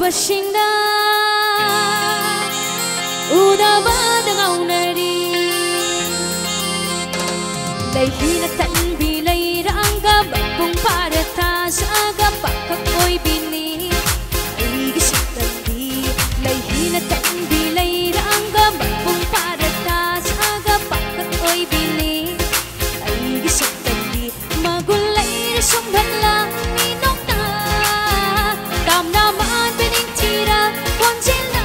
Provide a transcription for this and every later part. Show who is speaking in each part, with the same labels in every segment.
Speaker 1: ꯎꯈ꯭ꯔꯕꯁꯤꯡꯅ ꯎꯗꯕꯗ ꯉꯥꯎꯅꯔꯤ ꯂꯩꯍꯤꯅ ꯇꯟꯕꯤ ꯂꯩꯔꯥꯡꯒ ꯃꯄꯨꯡ ꯐꯥꯔ ꯊꯥꯖꯒ ꯄꯥꯈꯛ ꯑꯣꯏꯕꯤꯅꯤ ꯑꯩꯒꯤ ꯁꯛꯇꯝꯗꯤ ꯂꯩꯍꯤꯅ ꯇꯟꯕꯤ ꯂꯩꯔꯥꯡꯒ ꯃꯄꯨꯡ ꯐꯥꯔ ꯊꯥꯖꯒ ꯄꯥꯈꯛ ꯑꯣꯏꯕꯤꯅꯤ ꯑꯩꯒꯤ ꯁꯛꯇꯝꯗꯤ ꯃꯒꯨꯟ ꯂꯩꯔ ꯁꯨꯝꯍꯜꯂ ꯃꯤꯅꯣꯛꯅ ꯇꯥꯝꯅ ꯃꯥꯟꯕ ꯅꯤꯡꯊꯤꯔ ꯈꯣꯟꯖꯦꯜꯅ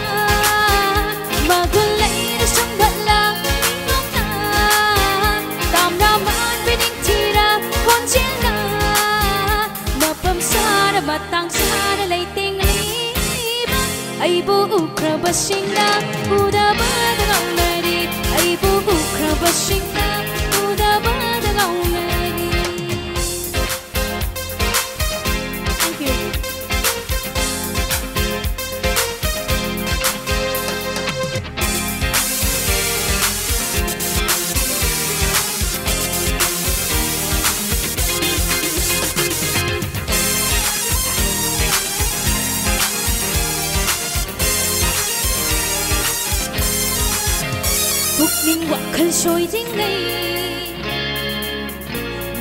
Speaker 1: ꯃꯒꯨꯟ ꯂꯩꯔ ꯁꯨꯝꯍꯜꯂ ꯃꯤꯅꯣꯛꯅ ꯇꯥꯝꯅ ꯃꯥꯟꯕ ꯅꯤꯡꯊꯤꯔ ꯈꯣꯟꯖꯦꯜꯅ ꯃꯐꯝ ꯁꯥꯔ ꯃꯇꯥꯡ ꯁꯥꯔ ꯂꯩꯇꯦꯡꯂꯤꯕ ꯑꯩꯕꯨ ꯎꯈ꯭ꯔꯕꯁꯤꯡꯅ ꯎꯗꯕꯗ ꯉꯥꯎꯅꯔꯤ ꯑꯩꯕꯨ ꯎꯈ꯭ꯔꯕꯁꯤꯡꯅ ꯎꯗꯕꯗ ꯉꯥꯎꯅꯔꯤ. Thank you. Pukning wakhal soidingai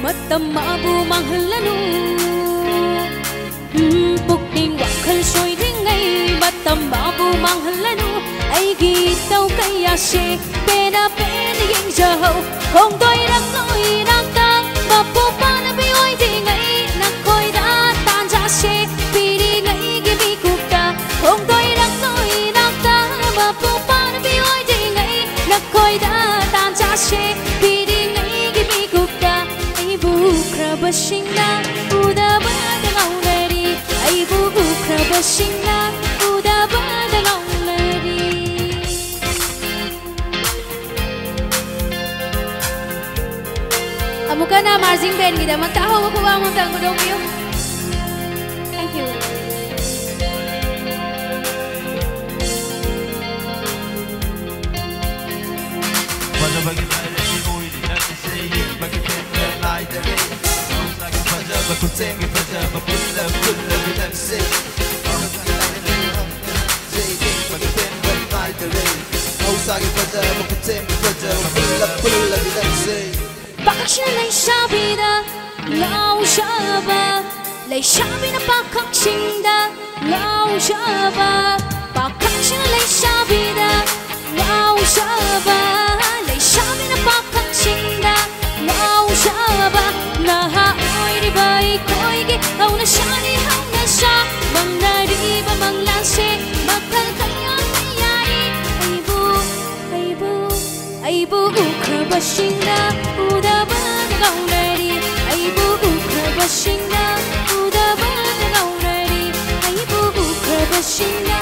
Speaker 1: matam mabu manghallanu Pukning wakhal soidingai matam mabu manghallanu aigi tau kaya se pena pena yengjaho khong doi rak loi rak ta mapu pana bi oi dingai nakoi da tan ja se piri ngai gi bi kukta khong doi rak loi rak ta mapu pana bi oi dingai nakoi da tan ja se piri ngai gi bi kukta aibu ukhrabasingna udabada ngaunari aibu ukhrabasingna udabada ngaunari. Amuka na marching band kita magtahaw ko ang magtang ko daw kayo. Thank you. Bakak siya lay sabi na lao siya ba? Lay sabi na bakak sinda lao siya ba? Bakak siya lay sabi na lao siya ba? Lay sabi na bakak sinda lao siya ba? Nahaoy di ba iko'y gihaw na siya di haw na siya mangnari ba manglansi magkalkayan niyari aibu aibu aibu ukhrabasingna udabada ngaunari aibu ukhrabasingna udabada ngaunari aibu ukhrabasingna